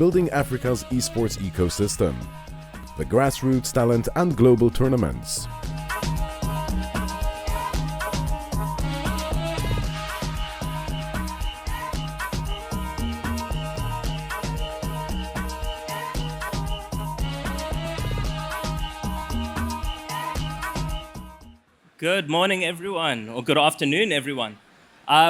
building Africa's esports ecosystem, the grassroots talent and global tournaments. Good morning, everyone, or good afternoon, everyone.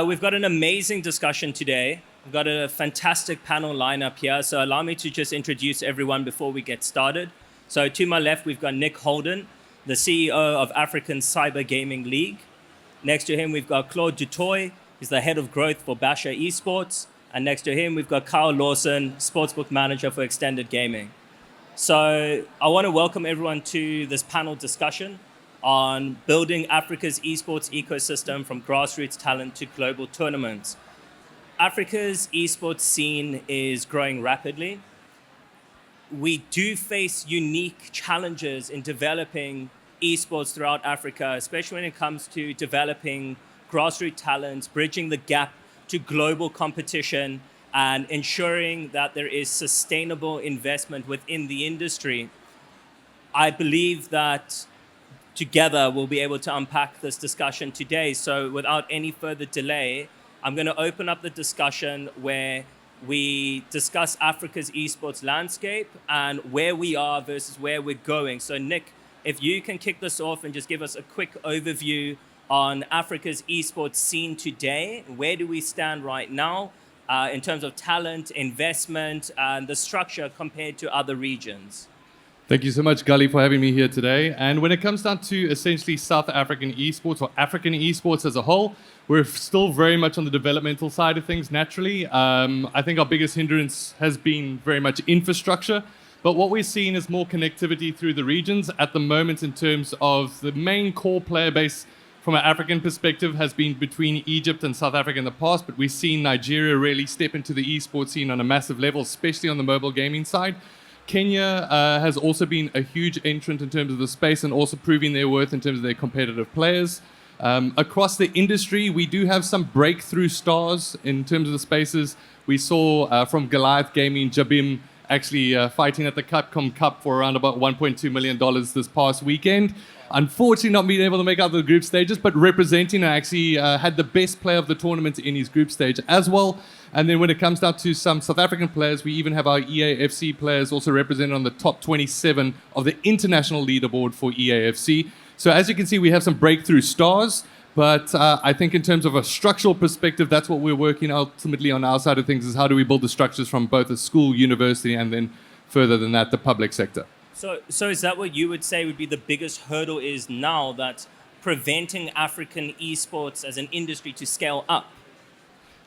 We've got an amazing discussion today. We've got a fantastic panel lineup here, so allow me to just introduce everyone before we get started. So to my left, we've got Nick Holden, the CEO of African Cyber Gaming League. Next to him, we've got Claude Toit, he's the head of growth for Basha Esports. And next to him, we've got Lawson, Sportsbook manager for Xtended Gaming. So I want to welcome everyone to this panel discussion on building Africa's esports ecosystem from grassroots talent to global tournaments. Africa's esports scene is growing rapidly. We do face unique challenges in developing esports throughout Africa, especially when it comes to developing grassroots talents, bridging the gap to global competition, and ensuring that there is sustainable investment within the industry. I believe that together we'll be able to unpack this discussion today. So without any further delay, I'm going to open up the discussion where we discuss Africa's esports landscape and where we are versus where we're going. So Nick, if you can kick this off and just give us a quick overview on Africa's esports scene today. Where do we stand right now in terms of talent, investment, and the structure compared to other regions? Thank you so much, Gali, for having me here today. And when it comes down to essentially South African esports or African esports as a whole, we're still very much on the developmental side of things, naturally. I think our biggest hindrance has been very much infrastructure. But what we're seeing is more connectivity through the regions at the moment in terms of the main core player base from an African perspective has been between Egypt and South Africa in the past. But we've seen Nigeria really step into the esports scene on a massive level, especially on the mobile gaming side. Kenya has also been a huge entrant in terms of the space and also proving their worth in terms of their competitive players. Across the industry, we do have some breakthrough stars in terms of the spaces. We saw from Goliath Gaming, Jabim actually fighting at the Capcom Cup for around about $1.2 million this past weekend. Unfortunately, not being able to make out the group stages, but representing and actually had the best player of the tournament in his group stage as well. And then when it comes down to some South African players, we even have our EAFC players also represented on the top 27 of the international leaderboard for EAFC. So as you can see, we have some breakthrough stars. But I think in terms of a structural perspective, that's what we're working ultimately on our side of things, is how do we build the structures from both the school, university, and then further than that, the public sector. So is that what you would say would be the biggest hurdle is now, that preventing African esports as an industry to scale up?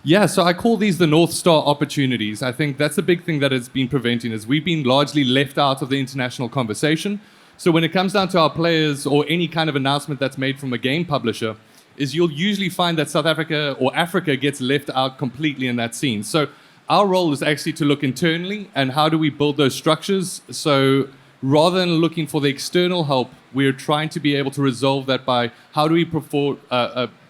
Yeah, so I call these the North Star opportunities. I think that's the big thing that has been preventing, is we've been largely left out of the international conversation. So when it comes down to our players or any kind of announcement that's made from a game publisher, is you'll usually find that South Africa or Africa gets left out completely in that scene. So our role is actually to look internally and how do we build those structures. So rather than looking for the external help, we're trying to be able to resolve that by how do we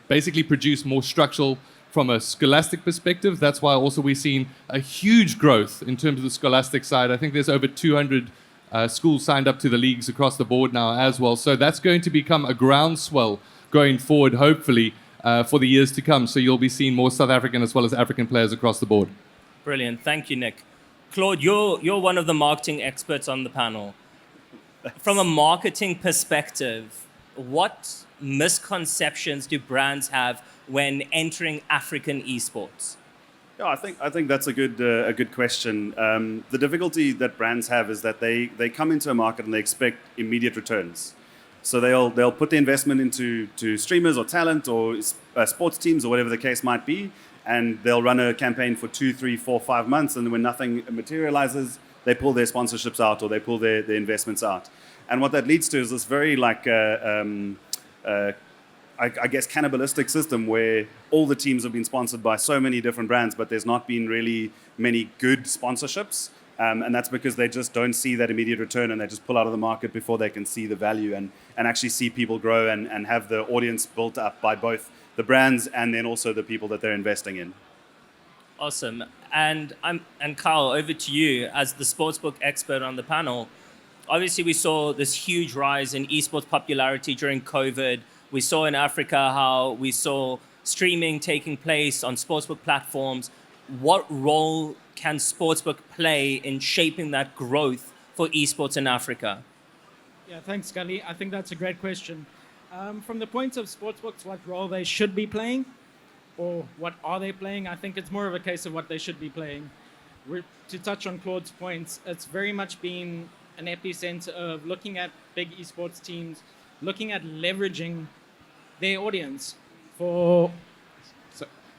basically produce more structural from a scholastic perspective. That's why also we're seeing a huge growth in terms of the scholastic side. I think there's over 200 schools signed up to the leagues across the board now as well. So that's going to become a groundswell going forward, hopefully, for the years to come. So you'll be seeing more South African as well as African players across the board. Brilliant. Thank you, Nick. Claude, you're one of the marketing experts on the panel. From a marketing perspective, what misconceptions do brands have when entering African esports? Yeah, I think that's a good question. The difficulty that brands have is that they come into a market and they expect immediate returns. So they'll put the investment into streamers or talent or sports teams or whatever the case might be, and they'll run a campaign for 2, 3, 4, 5 months, and when nothing materializes, they pull their sponsorships out or they pull their investments out. And what that leads to is this very I guess cannibalistic system where all the teams have been sponsored by so many different brands, but there's not been really many good sponsorships. And that's because they just don't see that immediate return, and they just pull out of the market before they can see the value and actually see people grow and have the audience built up by both the brands and then also the people that they're investing in. Awesome. And Carl, over to you as the sportsbook expert on the panel. Obviously, we saw this huge rise in esports popularity during COVID. We saw in Africa how we saw streaming taking place on sportsbook platforms. What role can sportsbook play in shaping that growth for esports in Africa? Yeah, thanks, Gali. I think that's a great question. From the point of sportsbooks, what role they should be playing, or what are they playing, I think it's more of a case of what they should be playing. To touch on Claude's points, it's very much been an epicenter of looking at big esports teams, looking at leveraging their audience for...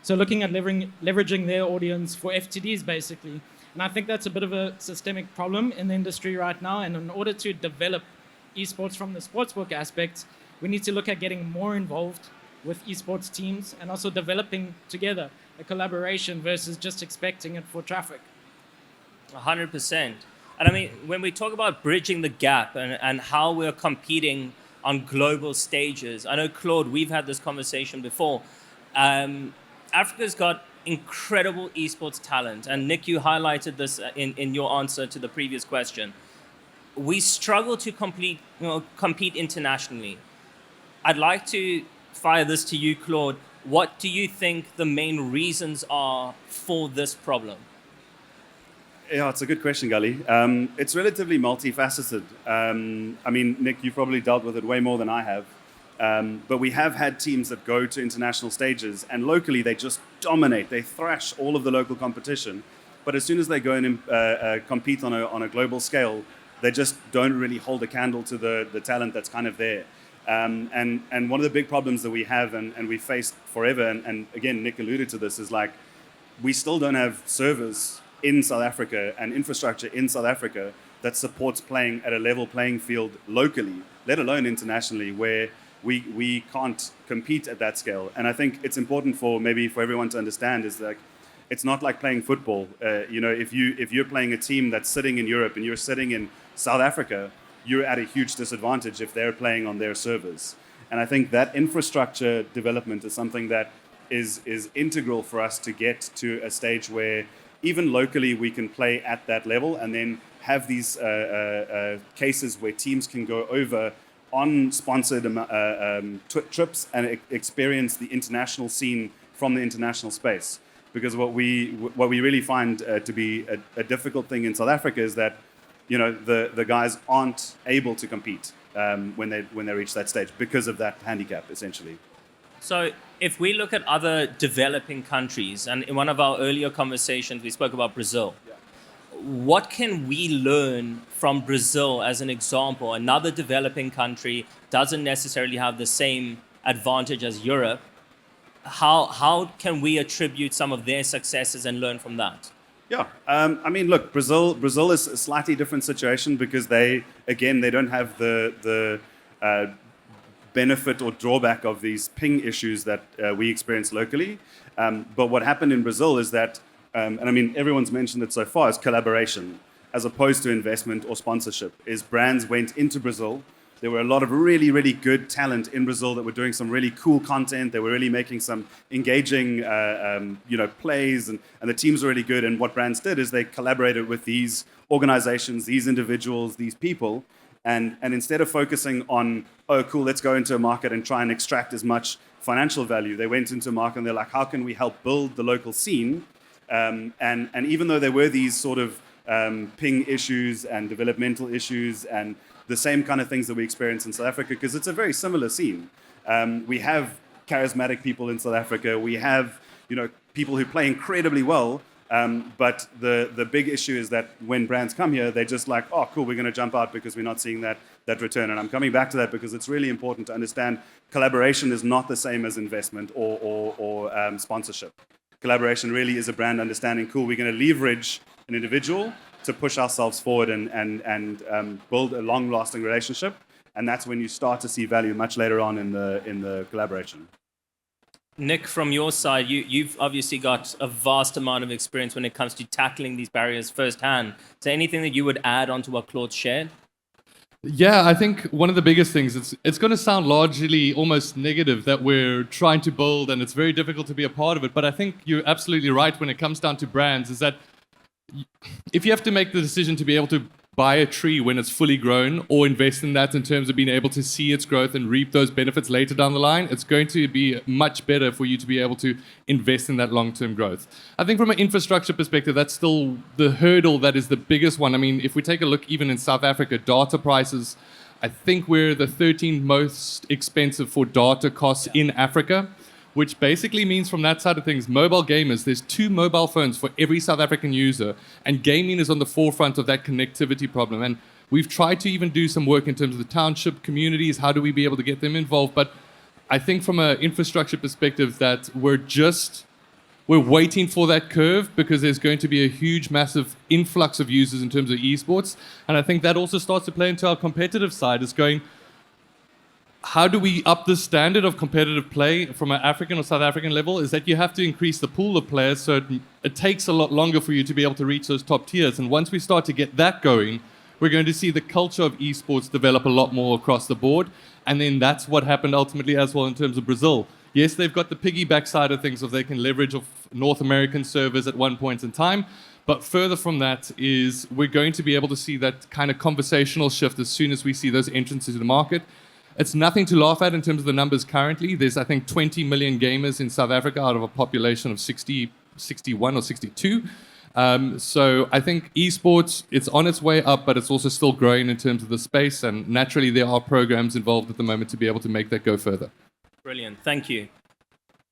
So looking at leveraging their audience for FTDs, basically. And I think that's a bit of a systemic problem in the industry right now. And in order to develop esports from the sportsbook aspect, we need to look at getting more involved with esports teams and also developing together a collaboration versus just expecting it for traffic. 100%. And I mean, when we talk about bridging the gap and how we're competing on global stages, I know, Claude, we've had this conversation before. Africa's got incredible esports talent. And Nick, you highlighted this in your answer to the previous question. We struggle to compete internationally. I'd like to fire this to you, Claude. What do you think the main reasons are for this problem? Yeah, it's a good question, Gali. It's relatively multifaceted. I mean, Nick, you've probably dealt with it way more than I have. But we have had teams that go to international stages and locally they just dominate. They thrash all of the local competition. But as soon as they go and compete on a global scale, they just don't really hold a candle to the talent that's kind of there. And one of the big problems that we have and we faced forever, and again, Nick alluded to this, is like we still don't have servers in South Africa and infrastructure in South Africa that supports playing at a level playing field locally, let alone internationally, where we can't compete at that scale. And I think it's important for everyone to understand is that it's not like playing football. If you're playing a team that's sitting in Europe and you're sitting in South Africa, you're at a huge disadvantage if they're playing on their servers. And I think that infrastructure development is something that is integral for us to get to a stage where even locally we can play at that level and then have these cases where teams can go over on sponsored trips and experience the international scene from the international space. Because what we really find to be a difficult thing in South Africa is that the guys aren't able to compete when they reach that stage because of that handicap, essentially. So if we look at other developing countries, and in one of our earlier conversations, we spoke about Brazil. Yeah. What can we learn from Brazil as an example? Another developing country doesn't necessarily have the same advantage as Europe. How can we attribute some of their successes and learn from that? Yeah, I mean, look, Brazil is a slightly different situation because they don't have the benefit or drawback of these ping issues that we experience locally. But what happened in Brazil is that, and I mean, everyone's mentioned it so far, is collaboration as opposed to investment or sponsorship. Is brands went into Brazil. There were a lot of really, really good talent in Brazil that were doing some really cool content. They were really making some engaging, plays, and the teams were really good. And what brands did is they collaborated with these organizations, these individuals, these people. And instead of focusing on, oh, cool, let's go into a market and try and extract as much financial value, they went into a market and they're like, how can we help build the local scene? And even though there were these sort of ping issues and developmental issues and the same kind of things that we experience in South Africa, because it's a very similar scene. We have charismatic people in South Africa. We have, people who play incredibly well. But the big issue is that when brands come here, they're just like, oh, cool, we're going to jump out because we're not seeing that return. And I'm coming back to that because it's really important to understand collaboration is not the same as investment or sponsorship. Collaboration really is a brand understanding, cool, we're going to leverage an individual to push ourselves forward and build a long-lasting relationship. And that's when you start to see value much later on in the collaboration. Nick, from your side, you've obviously got a vast amount of experience when it comes to tackling these barriers firsthand. Is there anything that you would add on to what Claude shared? Yeah, I think one of the biggest things, it's going to sound largely almost negative that we're trying to build and it's very difficult to be a part of it. But I think you're absolutely right when it comes down to brands, is that if you have to make the decision to be able to buy a tree when it's fully grown or invest in that in terms of being able to see its growth and reap those benefits later down the line, it's going to be much better for you to be able to invest in that long-term growth. I think from an infrastructure perspective, that's still the hurdle that is the biggest one. I mean, if we take a look even in South Africa, data prices, I think we're the 13th most expensive for data costs in Africa, which basically means from that side of things, mobile gamers, there's 2 mobile phones for every South African user, and gaming is on the forefront of that connectivity problem. And we've tried to even do some work in terms of the township communities, how do we be able to get them involved? But I think from an infrastructure perspective that we're waiting for that curve because there's going to be a huge, massive influx of users in terms of esports. And I think that also starts to play into our competitive side, is going, how do we up the standard of competitive play from an African or South African level? Is that you have to increase the pool of players, so it takes a lot longer for you to be able to reach those top tiers. And once we start to get that going, we're going to see the culture of esports develop a lot more across the board. And then that's what happened ultimately as well in terms of Brazil. Yes, they've got the piggyback side of things, of they can leverage of North American servers at one point in time. But further from that is we're going to be able to see that kind of conversational shift as soon as we see those entrants into the market. It's nothing to laugh at in terms of the numbers currently. There's, I think, 20 million gamers in South Africa out of a population of 61 or 62. So I think esports, it's on its way up, but it's also still growing in terms of the space. And naturally, there are programs involved at the moment to be able to make that go further. Brilliant. Thank you.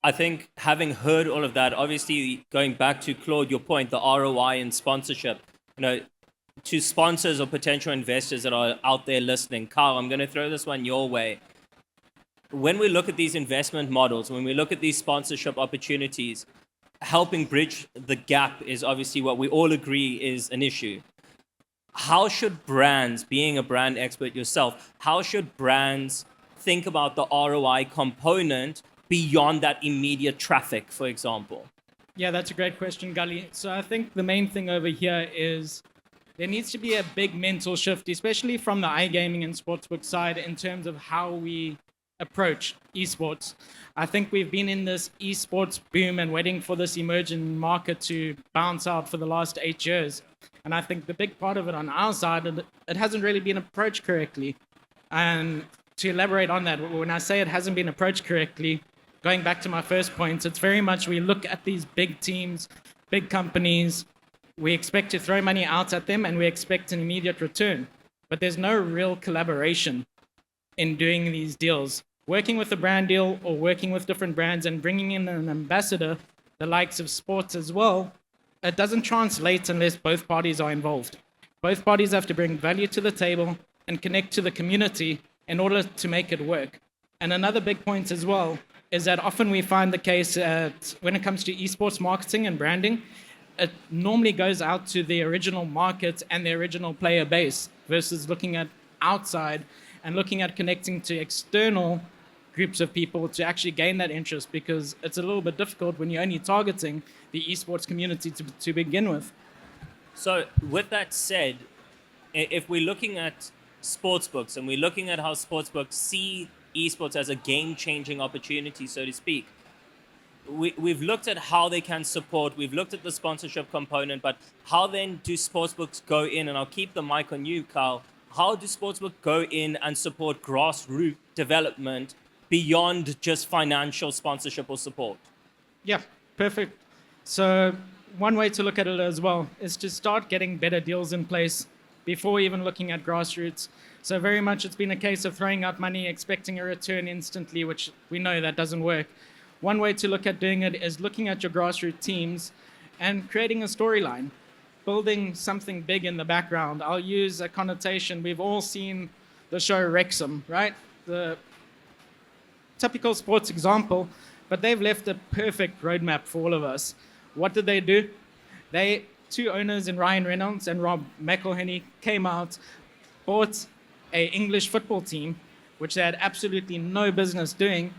I think having heard all of that, obviously going back to Claude, your point, the ROI and sponsorship, to sponsors or potential investors that are out there listening, Carl, I'm going to throw this one your way. When we look at these investment models, when we look at these sponsorship opportunities, helping bridge the gap is obviously what we all agree is an issue. How should brands, being a brand expert yourself, how should brands think about the ROI component beyond that immediate traffic, for example? Yeah, that's a great question, Gali. So I think the main thing over here is there needs to be a big mental shift, especially from the iGaming and sportsbook side, in terms of how we approach esports. I think we've been in this esports boom and waiting for this emerging market to bounce out for the last 8 years. And I think the big part of it on our side, it hasn't really been approached correctly. And to elaborate on that, when I say it hasn't been approached correctly, going back to my first point, it's very much we look at these big teams, big companies, we expect to throw money out at them and we expect an immediate return. But there's no real collaboration in doing these deals. Working with a brand deal or working with different brands and bringing in an ambassador, the likes of sports as well, it doesn't translate unless both parties are involved. Both parties have to bring value to the table and connect to the community in order to make it work. And another big point as well is that often we find the case when it comes to esports marketing and branding, it normally goes out to the original market and the original player base versus looking at outside and looking at connecting to external groups of people to actually gain that interest, because it's a little bit difficult when you're only targeting the esports community to begin with. So with that said, if we're looking at sportsbooks and we're looking at how sportsbooks see esports as a game-changing opportunity, so to speak, we've looked at how they can support, we've looked at the sponsorship component, but how then do sportsbooks go in, and I'll keep the mic on you, Carl, how do sportsbooks go in and support grassroots development beyond just financial sponsorship or support? Yeah, perfect. So one way to look at it as well is to start getting better deals in place before even looking at grassroots. So very much it's been a case of throwing out money, expecting a return instantly, which we know that doesn't work. One way to look at doing it is looking at your grassroots teams and creating a storyline, building something big in the background. I'll use a connotation. We've all seen the show Wrexham, right? The typical sports example, but they've left a perfect roadmap for all of us. What did they do? Two owners in Ryan Reynolds and Rob McElhenney came out, bought an English football team, which they had absolutely no business doing.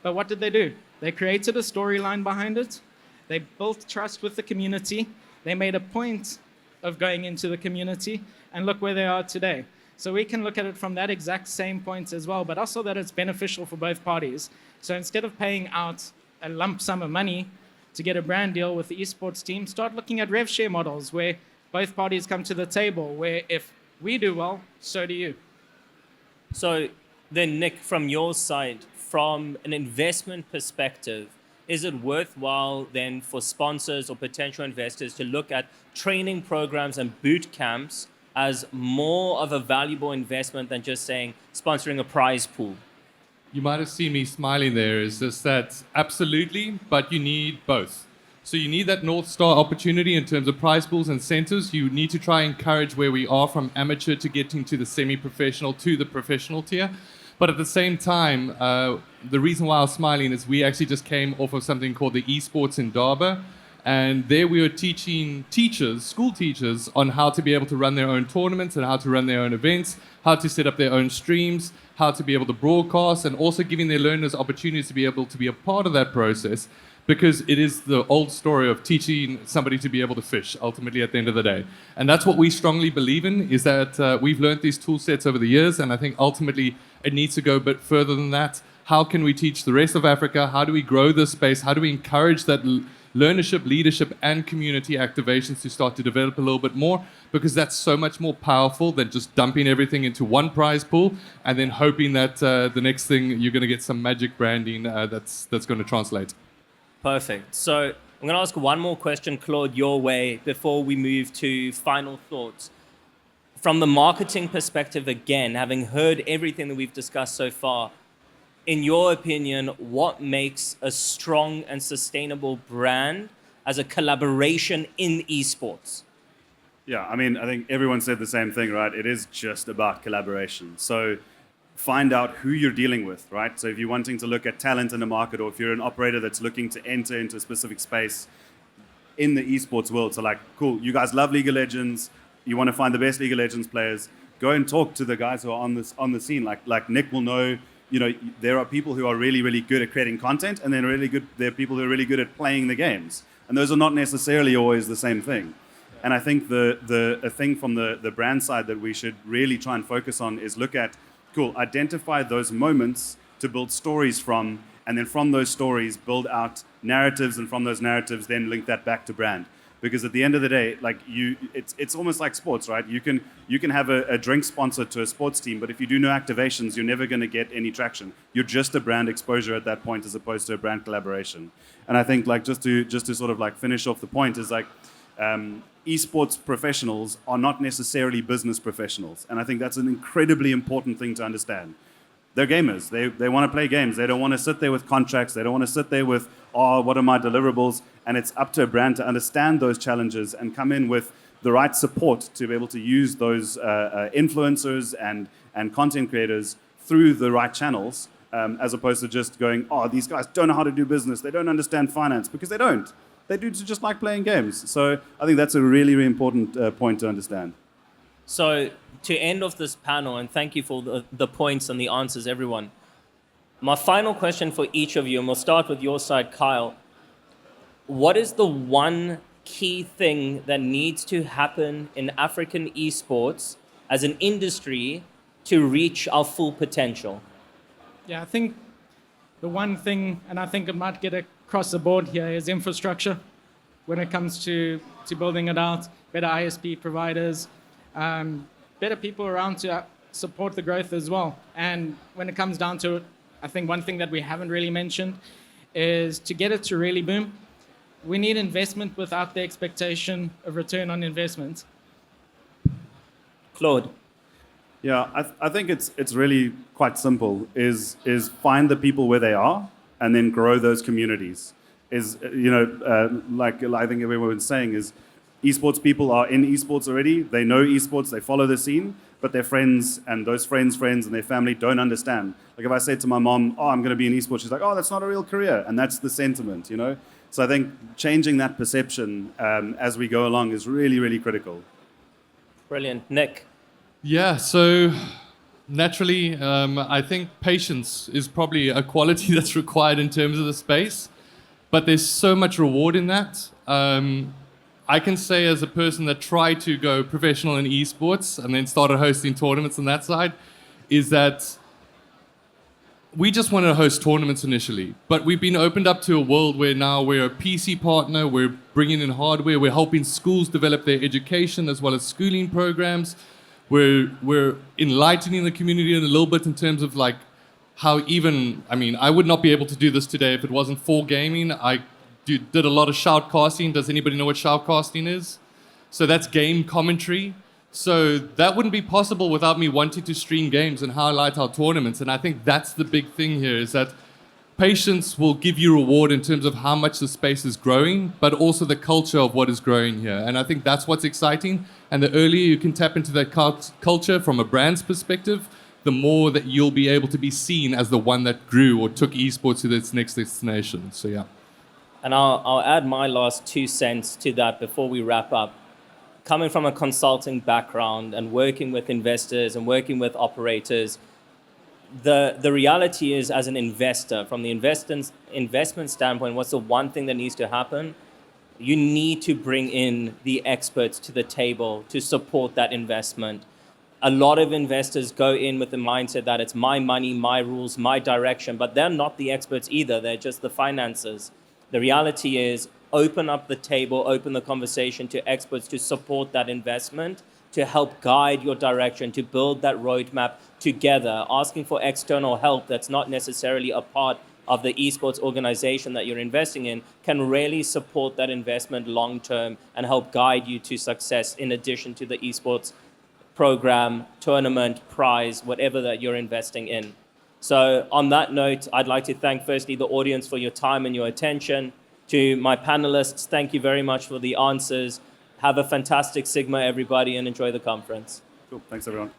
But what did they do? They created a storyline behind it. They built trust with the community. They made a point of going into the community, and look where they are today. So we can look at it from that exact same point as well, but also that it's beneficial for both parties. So instead of paying out a lump sum of money to get a brand deal with the esports team, start looking at rev share models where both parties come to the table, where if we do well, so do you. So then, Nick, from your side, from an investment perspective, is it worthwhile then for sponsors or potential investors to look at training programs and boot camps as more of a valuable investment than just saying sponsoring a prize pool? You might have seen me smiling there. Is just that absolutely, but you need both. So you need that North Star opportunity in terms of prize pools and centers. You need to try and encourage where we are from amateur to getting to the semi-professional to the professional tier. But at the same time, the reason why I was smiling is we actually just came off of something called the Esports in Darba. And there we were teaching teachers, school teachers, on how to be able to run their own tournaments and how to run their own events, how to set up their own streams, how to be able to broadcast, and also giving their learners opportunities to be able to be a part of that process, because it is the old story of teaching somebody to be able to fish, ultimately, at the end of the day. And that's what we strongly believe in, is that we've learned these tool sets over the years, and I think ultimately it needs to go a bit further than that. How can we teach the rest of Africa? How do we grow this space? How do we encourage that learnership, leadership, and community activations to start to develop a little bit more? Because that's so much more powerful than just dumping everything into one prize pool and then hoping that the next thing you're going to get some magic branding that's going to translate. Perfect. So I'm going to ask one more question, Claude, your way, before we move to final thoughts. From the marketing perspective, again, having heard everything that we've discussed so far, in your opinion, what makes a strong and sustainable brand as a collaboration in esports? Yeah, I mean, I think everyone said the same thing, right? It is just about collaboration. So find out who you're dealing with, right? So if you're wanting to look at talent in the market, or if you're an operator that's looking to enter into a specific space in the esports world, so like, cool, you guys love League of Legends, you want to find the best League of Legends players, go and talk to the guys who are on the scene. Like Nick will know, you know, there are people who are really, really good at creating content, and then there are people who are really good at playing the games. And those are not necessarily always the same thing. And I think the thing from the brand side that we should really try and focus on is look at, cool, identify those moments to build stories from, and then from those stories build out narratives, and from those narratives then link that back to brand. Because at the end of the day, like it's almost like sports, right? You can have a drink sponsor to a sports team, but if you do no activations, you're never going to get any traction. You're just a brand exposure at that point, as opposed to a brand collaboration. And I think, like, just to sort of like finish off the point is like, esports professionals are not necessarily business professionals, and I think that's an incredibly important thing to understand. They're gamers. They want to play games. They don't want to sit there with contracts. They don't want to sit there with, oh, what are my deliverables? And it's up to a brand to understand those challenges and come in with the right support to be able to use those influencers and content creators through the right channels, as opposed to just going, oh, these guys don't know how to do business. They don't understand finance, because they don't. They do just like playing games. So I think that's a really, really important point to understand. So to end off this panel, and thank you for the points and the answers, everyone. My final question for each of you, and we'll start with your side, Kyle. What is the one key thing that needs to happen in African esports as an industry to reach our full potential? Yeah, I think the one thing, and I think it might get across the board here, is infrastructure. When it comes to building it out, better ISP providers, better people around to support the growth as well. And when it comes down to it, I think one thing that we haven't really mentioned is, to get it to really boom, we need investment without the expectation of return on investment. Claude. Yeah, I think it's really quite simple. Is find the people where they are, and then grow those communities. Like I think everyone was saying, is esports people are in esports already. They know esports, they follow the scene, but their friends and those friends and their family don't understand. Like if I say to my mom, oh, I'm going to be in esports, she's like, oh, that's not a real career. And that's the sentiment, you know? So I think changing that perception as we go along is really, really critical. Brilliant. Nick. Yeah, so naturally, I think patience is probably a quality that's required in terms of the space, but there's so much reward in that. I can say as a person that tried to go professional in esports and then started hosting tournaments on that side, is that we just wanted to host tournaments initially, but we've been opened up to a world where now we're a PC partner, we're bringing in hardware, we're helping schools develop their education as well as schooling programs. We're enlightening the community a little bit in terms of like how even, I mean, I would not be able to do this today if it wasn't for gaming. I did a lot of shoutcasting. Does anybody know what shoutcasting is? So that's game commentary. So that wouldn't be possible without me wanting to stream games and highlight our tournaments. And I think that's the big thing here, is that patience will give you reward in terms of how much the space is growing, but also the culture of what is growing here. And I think that's what's exciting. And the earlier you can tap into that culture from a brand's perspective, the more that you'll be able to be seen as the one that grew or took esports to its next destination. So yeah. And I'll add my last 2 cents to that before we wrap up. Coming from a consulting background and working with investors and working with operators, the reality is, as an investor, from the investment standpoint, what's the one thing that needs to happen? You need to bring in the experts to the table to support that investment. A lot of investors go in with the mindset that it's my money, my rules, my direction, but they're not the experts either. They're just the financiers. The reality is, open up the table, open the conversation to experts to support that investment, to help guide your direction, to build that roadmap together. Asking for external help that's not necessarily a part of the esports organization that you're investing in can really support that investment long term and help guide you to success, in addition to the esports program, tournament, prize, whatever that you're investing in. So on that note, I'd like to thank firstly the audience for your time and your attention. To my panelists, thank you very much for the answers. Have a fantastic Sigma, everybody, and enjoy the conference. Cool. Thanks, everyone.